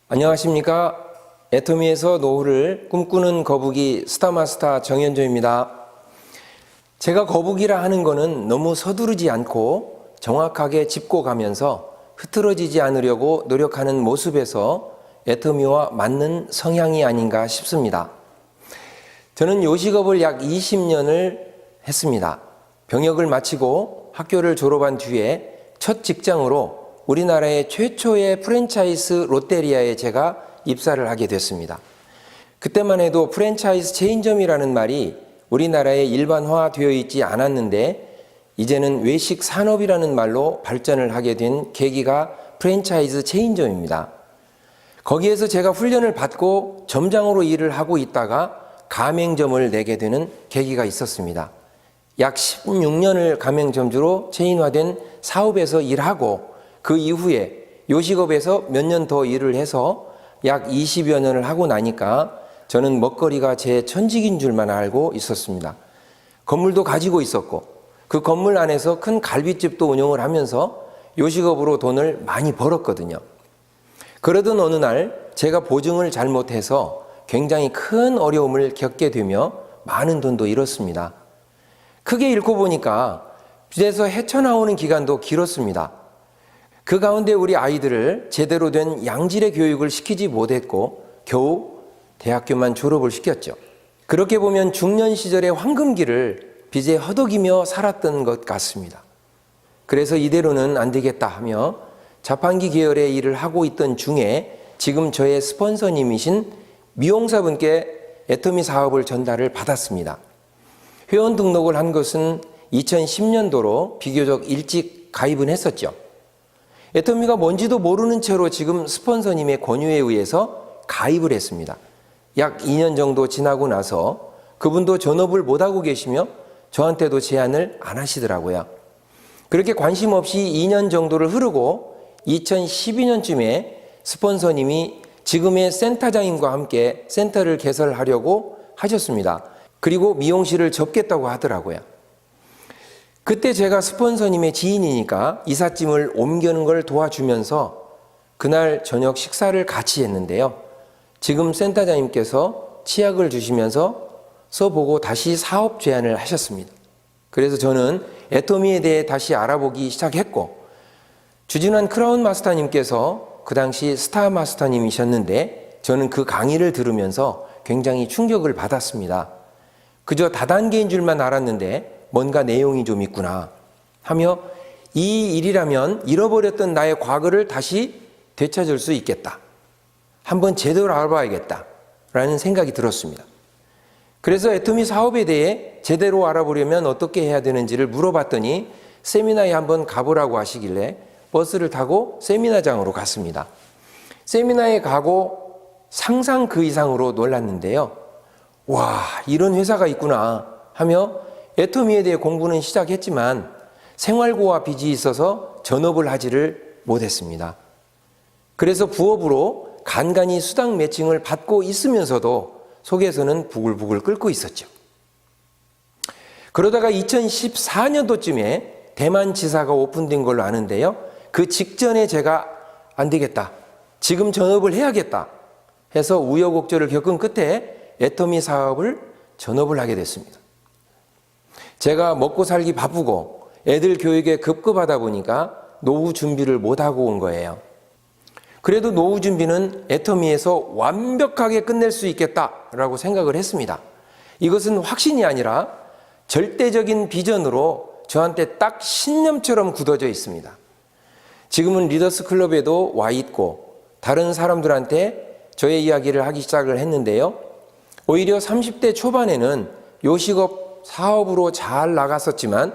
안녕하십니까. 애터미에서 노후를 꿈꾸는 거북이 스타마스터 정현조입니다. 제가 거북이라 하는 거는 너무 서두르지 않고 정확하게 짚고 가면서 흐트러지지 않으려고 노력하는 모습에서 애터미와 맞는 성향이 아닌가 싶습니다. 저는 요식업을 약 20년을 했습니다. 병역을 마치고 학교를 졸업한 뒤에 첫 직장으로 우리나라의 최초의 프랜차이즈 롯데리아에 제가 입사를 하게 됐습니다. 그때만 해도 프랜차이즈 체인점이라는 말이 우리나라에 일반화되어 있지 않았는데 이제는 외식 산업이라는 말로 발전을 하게 된 계기가 프랜차이즈 체인점입니다. 거기에서 제가 훈련을 받고 점장으로 일을 하고 있다가 가맹점을 내게 되는 계기가 있었습니다. 약 16년을 가맹점주로 체인화된 사업에서 일하고 그 이후에 요식업에서 몇 년 더 일을 해서 약 20여 년을 하고 나니까 저는 먹거리가 제 천직인 줄만 알고 있었습니다. 건물도 가지고 있었고 그 건물 안에서 큰 갈비집도 운영을 하면서 요식업으로 돈을 많이 벌었거든요. 그러던 어느 날 제가 보증을 잘못해서 굉장히 큰 어려움을 겪게 되며 많은 돈도 잃었습니다. 크게 잃고 보니까 빚에서 헤쳐나오는 기간도 길었습니다. 그 가운데 우리 아이들을 제대로 된 양질의 교육을 시키지 못했고 겨우 대학교만 졸업을 시켰죠. 그렇게 보면 중년 시절의 황금기를 빚에 허덕이며 살았던 것 같습니다. 그래서 이대로는 안 되겠다 하며 자판기 계열의 일을 하고 있던 중에 지금 저의 스폰서님이신 미용사분께 애터미 사업을 전달을 받았습니다. 회원 등록을 한 것은 2010년도로 비교적 일찍 가입은 했었죠. 애터미가 뭔지도 모르는 채로 지금 스폰서님의 권유에 의해서 가입을 했습니다. 약 2년 정도 지나고 나서 그분도 전업을 못하고 계시며 저한테도 제안을 안 하시더라고요. 그렇게 관심 없이 2년 정도를 흐르고 2012년쯤에 스폰서님이 지금의 센터장님과 함께 센터를 개설하려고 하셨습니다. 그리고 미용실을 접겠다고 하더라고요. 그때 제가 스폰서님의 지인이니까 이삿짐을 옮기는 걸 도와주면서 그날 저녁 식사를 같이 했는데요. 지금 센터장님께서 치약을 주시면서 써보고 다시 사업 제안을 하셨습니다. 그래서 저는 애터미에 대해 다시 알아보기 시작했고 주진환 크라운 마스터님께서 그 당시 스타 마스터님이셨는데 저는 그 강의를 들으면서 굉장히 충격을 받았습니다. 그저 다단계인 줄만 알았는데 뭔가 내용이 좀 있구나 하며 이 일이라면 잃어버렸던 나의 과거를 다시 되찾을 수 있겠다. 한번 제대로 알아봐야겠다 라는 생각이 들었습니다. 그래서 애터미 사업에 대해 제대로 알아보려면 어떻게 해야 되는지를 물어봤더니 세미나에 한번 가보라고 하시길래 버스를 타고 세미나장으로 갔습니다. 세미나에 가고 상상 그 이상으로 놀랐는데요. 와, 이런 회사가 있구나 하며 애터미에 대해 공부는 시작했지만 생활고와 빚이 있어서 전업을 하지를 못했습니다. 그래서 부업으로 간간히 수당 매칭을 받고 있으면서도 속에서는 부글부글 끓고 있었죠. 그러다가 2014년도쯤에 대만 지사가 오픈된 걸로 아는데요. 그 직전에 제가 안 되겠다, 지금 전업을 해야겠다 해서 우여곡절을 겪은 끝에 애터미 사업을 전업을 하게 됐습니다. 제가 먹고 살기 바쁘고 애들 교육에 급급하다 보니까 노후 준비를 못하고 온 거예요. 그래도 노후 준비는 애터미에서 완벽하게 끝낼 수 있겠다라고 생각을 했습니다. 이것은 확신이 아니라 절대적인 비전으로 저한테 딱 신념처럼 굳어져 있습니다. 지금은 리더스 클럽에도 와 있고 다른 사람들한테 저의 이야기를 하기 시작을 했는데요. 오히려 30대 초반에는 요식업 사업으로 잘 나갔었지만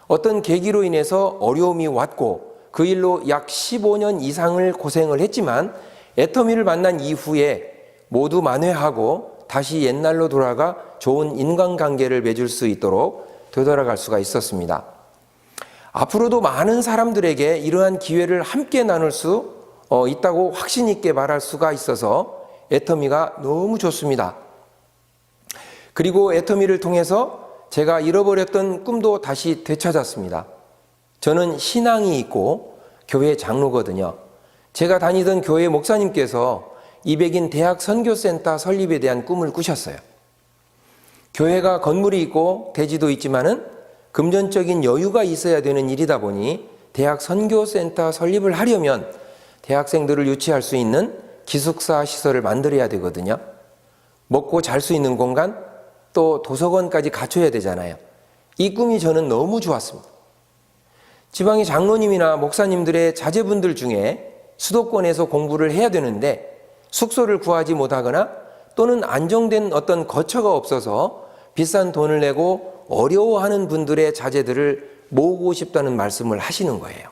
어떤 계기로 인해서 어려움이 왔고 그 일로 약 15년 이상을 고생을 했지만 애터미를 만난 이후에 모두 만회하고 다시 옛날로 돌아가 좋은 인간관계를 맺을 수 있도록 되돌아갈 수가 있었습니다. 앞으로도 많은 사람들에게 이러한 기회를 함께 나눌 수 있다고 확신 있게 말할 수가 있어서 애터미가 너무 좋습니다. 그리고 애터미를 통해서 제가 잃어버렸던 꿈도 다시 되찾았습니다. 저는 신앙이 있고 교회 장로거든요. 제가 다니던 교회 목사님께서 200인 대학 선교센터 설립에 대한 꿈을 꾸셨어요. 교회가 건물이 있고 대지도 있지만은 금전적인 여유가 있어야 되는 일이다 보니 대학 선교센터 설립을 하려면 대학생들을 유치할 수 있는 기숙사 시설을 만들어야 되거든요. 먹고 잘 수 있는 공간, 또 도서관까지 갖춰야 되잖아요. 이 꿈이 저는 너무 좋았습니다. 지방의 장로님이나 목사님들의 자제분들 중에 수도권에서 공부를 해야 되는데 숙소를 구하지 못하거나 또는 안정된 어떤 거처가 없어서 비싼 돈을 내고 어려워하는 분들의 자제들을 모으고 싶다는 말씀을 하시는 거예요.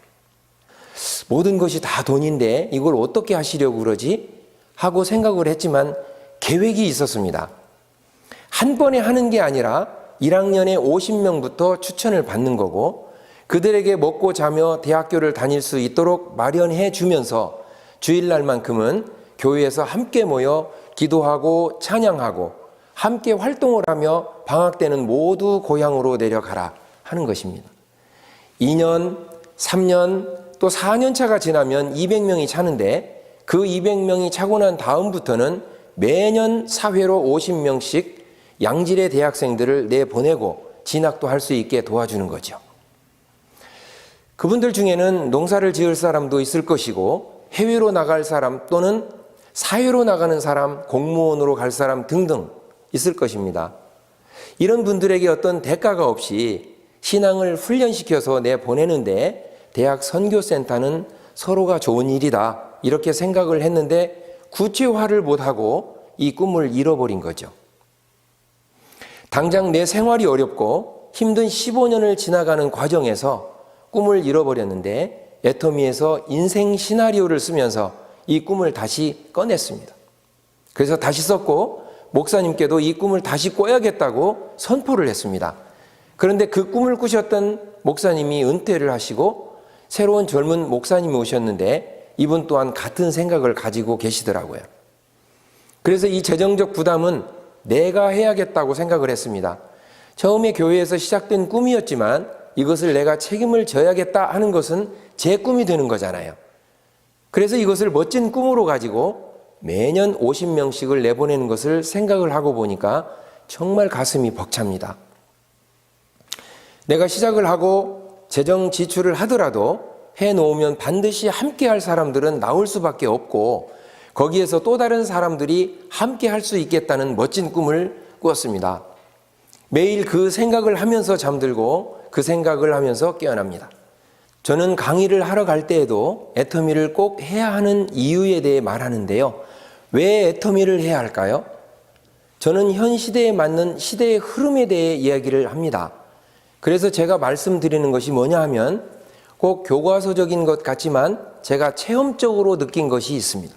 모든 것이 다 돈인데 이걸 어떻게 하시려고 그러지? 하고 생각을 했지만 계획이 있었습니다. 한 번에 하는 게 아니라 1학년에 50명부터 추천을 받는 거고 그들에게 먹고 자며 대학교를 다닐 수 있도록 마련해 주면서 주일날만큼은 교회에서 함께 모여 기도하고 찬양하고 함께 활동을 하며 방학 때는 모두 고향으로 내려가라 하는 것입니다. 2년, 3년, 또 4년 차가 지나면 200명이 차는데 그 200명이 차고 난 다음부터는 매년 사회로 50명씩 양질의 대학생들을 내보내고 진학도 할 수 있게 도와주는 거죠. 그분들 중에는 농사를 지을 사람도 있을 것이고 해외로 나갈 사람 또는 사회로 나가는 사람, 공무원으로 갈 사람 등등 있을 것입니다. 이런 분들에게 어떤 대가가 없이 신앙을 훈련시켜서 내보내는데 대학 선교센터는 서로가 좋은 일이다 이렇게 생각을 했는데 구체화를 못하고 이 꿈을 잃어버린 거죠. 당장 내 생활이 어렵고 힘든 15년을 지나가는 과정에서 꿈을 잃어버렸는데 애터미에서 인생 시나리오를 쓰면서 이 꿈을 다시 꺼냈습니다. 그래서 다시 썼고 목사님께도 이 꿈을 다시 꿔야겠다고 선포를 했습니다. 그런데 그 꿈을 꾸셨던 목사님이 은퇴를 하시고 새로운 젊은 목사님이 오셨는데 이분 또한 같은 생각을 가지고 계시더라고요. 그래서 이 재정적 부담은 내가 해야겠다고 생각을 했습니다. 처음에 교회에서 시작된 꿈이었지만 이것을 내가 책임을 져야겠다 하는 것은 제 꿈이 되는 거잖아요. 그래서 이것을 멋진 꿈으로 가지고 매년 50명씩을 내보내는 것을 생각을 하고 보니까 정말 가슴이 벅찹니다. 내가 시작을 하고 재정 지출을 하더라도 해놓으면 반드시 함께 할 사람들은 나올 수밖에 없고 거기에서 또 다른 사람들이 함께 할 수 있겠다는 멋진 꿈을 꾸었습니다. 매일 그 생각을 하면서 잠들고 그 생각을 하면서 깨어납니다. 저는 강의를 하러 갈 때에도 애터미를 꼭 해야 하는 이유에 대해 말하는데요. 왜 애터미를 해야 할까요? 저는 현 시대에 맞는 시대의 흐름에 대해 이야기를 합니다. 그래서 제가 말씀드리는 것이 뭐냐 하면 꼭 교과서적인 것 같지만 제가 체험적으로 느낀 것이 있습니다.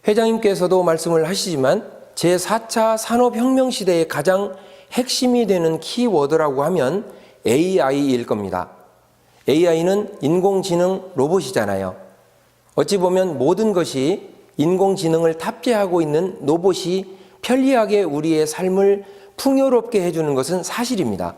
회장님께서도 말씀을 하시지만 제4차 산업혁명 시대의 가장 핵심이 되는 키워드라고 하면 AI일 겁니다. AI는 인공지능 로봇이잖아요. 어찌 보면 모든 것이 인공지능을 탑재하고 있는 로봇이 편리하게 우리의 삶을 풍요롭게 해주는 것은 사실입니다.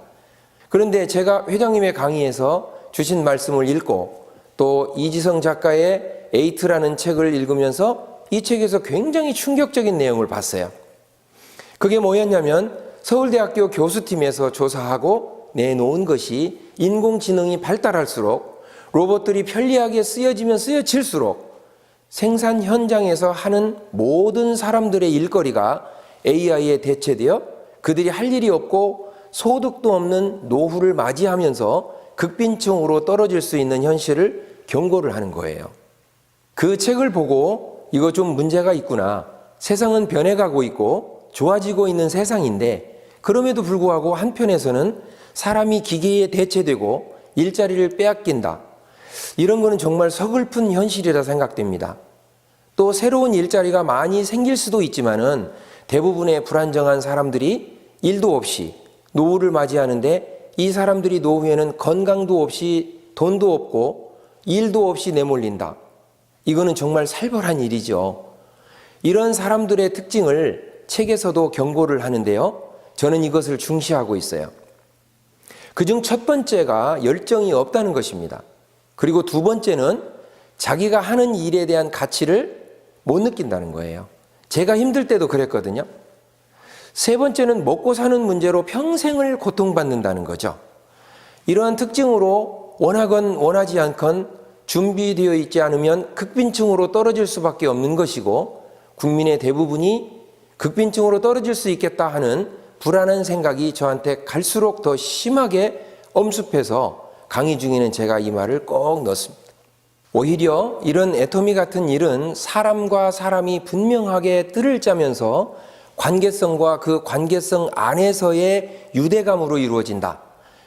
그런데 제가 회장님의 강의에서 주신 말씀을 읽고 또 이지성 작가의 에이트라는 책을 읽으면서 이 책에서 굉장히 충격적인 내용을 봤어요. 그게 뭐였냐면 서울대학교 교수팀에서 조사하고 내놓은 것이 인공지능이 발달할수록 로봇들이 편리하게 쓰여지면 쓰여질수록 생산 현장에서 하는 모든 사람들의 일거리가 AI에 대체되어 그들이 할 일이 없고 소득도 없는 노후를 맞이하면서 극빈층으로 떨어질 수 있는 현실을 경고를 하는 거예요. 그 책을 보고 이거 좀 문제가 있구나. 세상은 변해가고 있고 좋아지고 있는 세상인데 그럼에도 불구하고 한편에서는 사람이 기계에 대체되고 일자리를 빼앗긴다. 이런 거는 정말 서글픈 현실이라 생각됩니다. 또 새로운 일자리가 많이 생길 수도 있지만은 대부분의 불안정한 사람들이 일도 없이 노후를 맞이하는데 이 사람들이 노후에는 건강도 없이 돈도 없고 일도 없이 내몰린다. 이거는 정말 살벌한 일이죠. 이런 사람들의 특징을 책에서도 경고를 하는데요. 저는 이것을 중시하고 있어요. 그중 첫 번째가 열정이 없다는 것입니다. 그리고 두 번째는 자기가 하는 일에 대한 가치를 못 느낀다는 거예요. 제가 힘들 때도 그랬거든요. 세 번째는 먹고 사는 문제로 평생을 고통받는다는 거죠. 이러한 특징으로 원하건 원하지 않건 준비되어 있지 않으면 극빈층으로 떨어질 수밖에 없는 것이고, 국민의 대부분이 극빈층으로 떨어질 수 있겠다 하는 불안한 생각이 저한테 갈수록 더 심하게 엄습해서 강의 중에는 제가 이 말을 꼭 넣습니다. 오히려 이런 애터미 같은 일은 사람과 사람이 분명하게 뜰을 짜면서 관계성과 그 관계성 안에서의 유대감으로 이루어진다.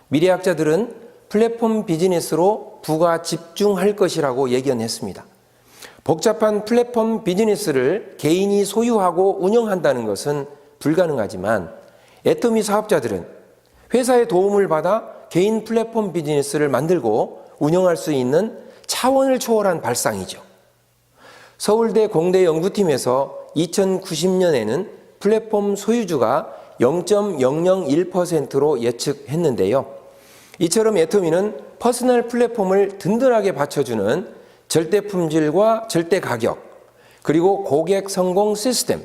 미래학자들은 플랫폼 비즈니스로 부가 집중할 것이라고 예견했습니다. 복잡한 플랫폼 비즈니스를 개인이 소유하고 운영한다는 것은 불가능하지만, 애터미 사업자들은 회사의 도움을 받아 개인 플랫폼 비즈니스를 만들고 운영할 수 있는 차원을 초월한 발상이죠. 서울대 공대 연구팀에서 2090년에는 플랫폼 소유주가 0.001%로 예측했는데요. 이처럼 애터미는 퍼스널 플랫폼을 든든하게 받쳐주는 절대 품질과 절대 가격, 그리고 고객 성공 시스템,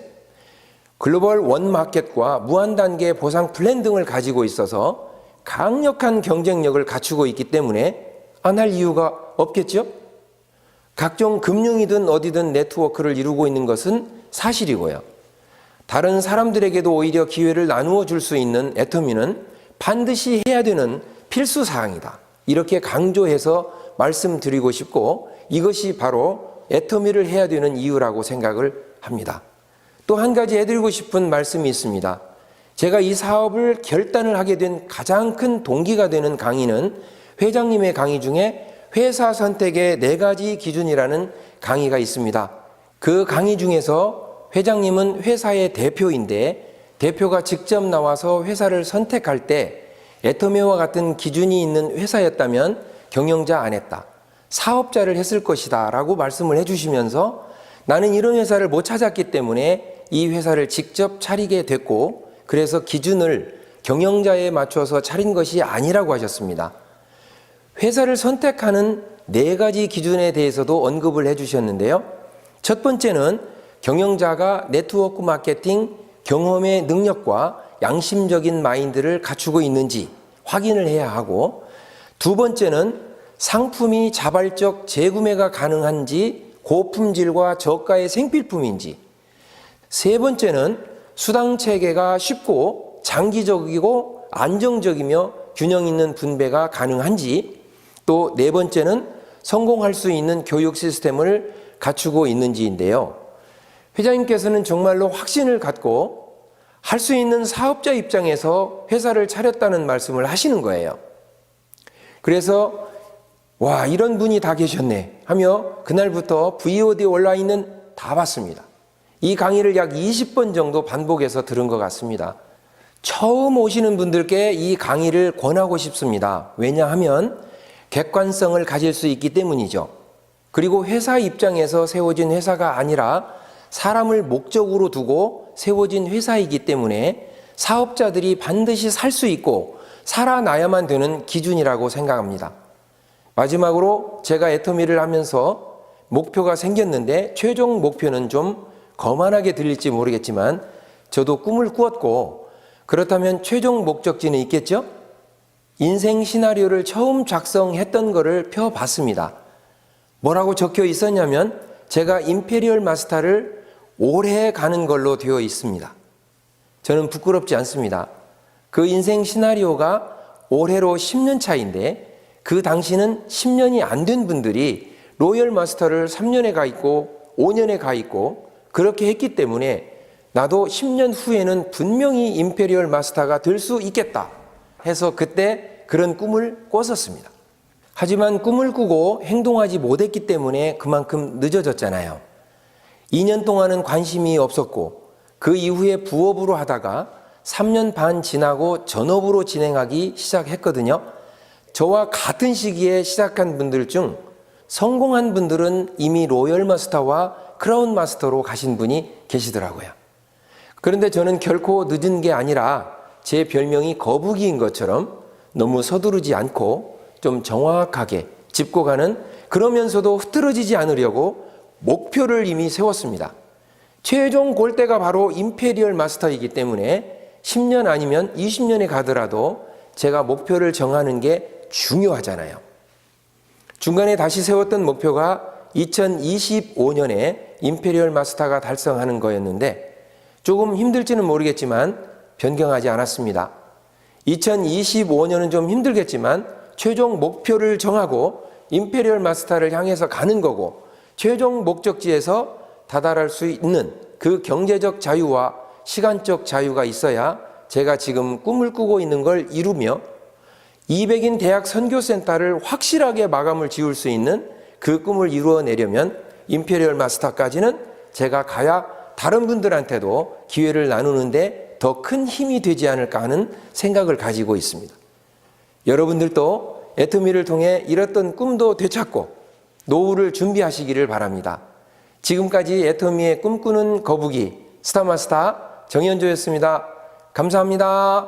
글로벌 원마켓과 무한단계 보상 플랜 등을 가지고 있어서 강력한 경쟁력을 갖추고 있기 때문에 안 할 이유가 없겠죠? 각종 금융이든 어디든 네트워크를 이루고 있는 것은 사실이고요. 다른 사람들에게도 오히려 기회를 나누어 줄 수 있는 애터미는 반드시 해야 되는 필수 사항이다. 이렇게 강조해서 말씀드리고 싶고, 이것이 바로 애터미를 해야 되는 이유라고 생각을 합니다. 또 한 가지 해드리고 싶은 말씀이 있습니다. 제가 이 사업을 결단을 하게 된 가장 큰 동기가 되는 강의는 회장님의 강의 중에 회사 선택의 4가지 기준이라는 강의가 있습니다. 그 강의 중에서 회장님은 회사의 대표인데, 대표가 직접 나와서 회사를 선택할 때 애터미와 같은 기준이 있는 회사였다면 경영자 안 했다, 사업자를 했을 것이다 라고 말씀을 해주시면서, 나는 이런 회사를 못 찾았기 때문에 이 회사를 직접 차리게 됐고, 그래서 기준을 경영자에 맞춰서 차린 것이 아니라고 하셨습니다. 회사를 선택하는 4가지 기준에 대해서도 언급을 해주셨는데요. 첫 번째는 경영자가 네트워크 마케팅 경험의 능력과 양심적인 마인드를 갖추고 있는지 확인을 해야 하고, 두 번째는 상품이 자발적 재구매가 가능한지 고품질과 저가의 생필품인지, 세 번째는 수당 체계가 쉽고 장기적이고 안정적이며 균형 있는 분배가 가능한지, 또 네 번째는 성공할 수 있는 교육 시스템을 갖추고 있는지인데요. 회장님께서는 정말로 확신을 갖고 할 수 있는 사업자 입장에서 회사를 차렸다는 말씀을 하시는 거예요. 그래서 와, 이런 분이 다 계셨네 하며 그날부터 VOD에 온라인은 다 봤습니다. 이 강의를 약 20번 정도 반복해서 들은 것 같습니다. 처음 오시는 분들께 이 강의를 권하고 싶습니다. 왜냐하면 객관성을 가질 수 있기 때문이죠. 그리고 회사 입장에서 세워진 회사가 아니라 사람을 목적으로 두고 세워진 회사이기 때문에 사업자들이 반드시 살 수 있고 살아나야만 되는 기준이라고 생각합니다. 마지막으로 제가 애터미를 하면서 목표가 생겼는데, 최종 목표는 좀 거만하게 들릴지 모르겠지만 저도 꿈을 꾸었고, 그렇다면 최종 목적지는 있겠죠? 인생 시나리오를 처음 작성했던 거를 펴봤습니다. 뭐라고 적혀 있었냐면, 제가 임페리얼 마스터를 올해 가는 걸로 되어 있습니다. 저는 부끄럽지 않습니다. 그 인생 시나리오가 올해로 10년 차인데, 그 당시는 10년이 안 된 분들이 로열 마스터를 3년에 가 있고 5년에 가 있고 그렇게 했기 때문에, 나도 10년 후에는 분명히 임페리얼 마스터가 될 수 있겠다 해서 그때 그런 꿈을 꿨었습니다. 하지만 꿈을 꾸고 행동하지 못했기 때문에 그만큼 늦어졌잖아요. 2년 동안은 관심이 없었고, 그 이후에 부업으로 하다가 3년 반 지나고 전업으로 진행하기 시작했거든요. 저와 같은 시기에 시작한 분들 중 성공한 분들은 이미 로열 마스터와 크라운 마스터로 가신 분이 계시더라고요. 그런데 저는 결코 늦은 게 아니라 제 별명이 거북이인 것처럼 너무 서두르지 않고 좀 정확하게 짚고 가는, 그러면서도 흐트러지지 않으려고 목표를 이미 세웠습니다. 최종 골대가 바로 임페리얼 마스터이기 때문에 10년 아니면 20년에 가더라도 제가 목표를 정하는 게 중요하잖아요. 중간에 다시 세웠던 목표가 2025년에 임페리얼 마스터가 달성하는 거였는데 조금 힘들지는 모르겠지만 변경하지 않았습니다. 2025년은 좀 힘들겠지만 최종 목표를 정하고 임페리얼 마스터를 향해서 가는 거고, 최종 목적지에서 다다를 수 있는 그 경제적 자유와 시간적 자유가 있어야 제가 지금 꿈을 꾸고 있는 걸 이루며 200인 대학 선교센터를 확실하게 마감을 지을 수 있는 그 꿈을 이루어내려면 임페리얼 마스터까지는 제가 가야 다른 분들한테도 기회를 나누는데 더 큰 힘이 되지 않을까 하는 생각을 가지고 있습니다. 여러분들도 애터미를 통해 이뤘던 꿈도 되찾고 노후를 준비하시기를 바랍니다. 지금까지 애터미의 꿈꾸는 거북이 스타마스터 정현조였습니다. 감사합니다.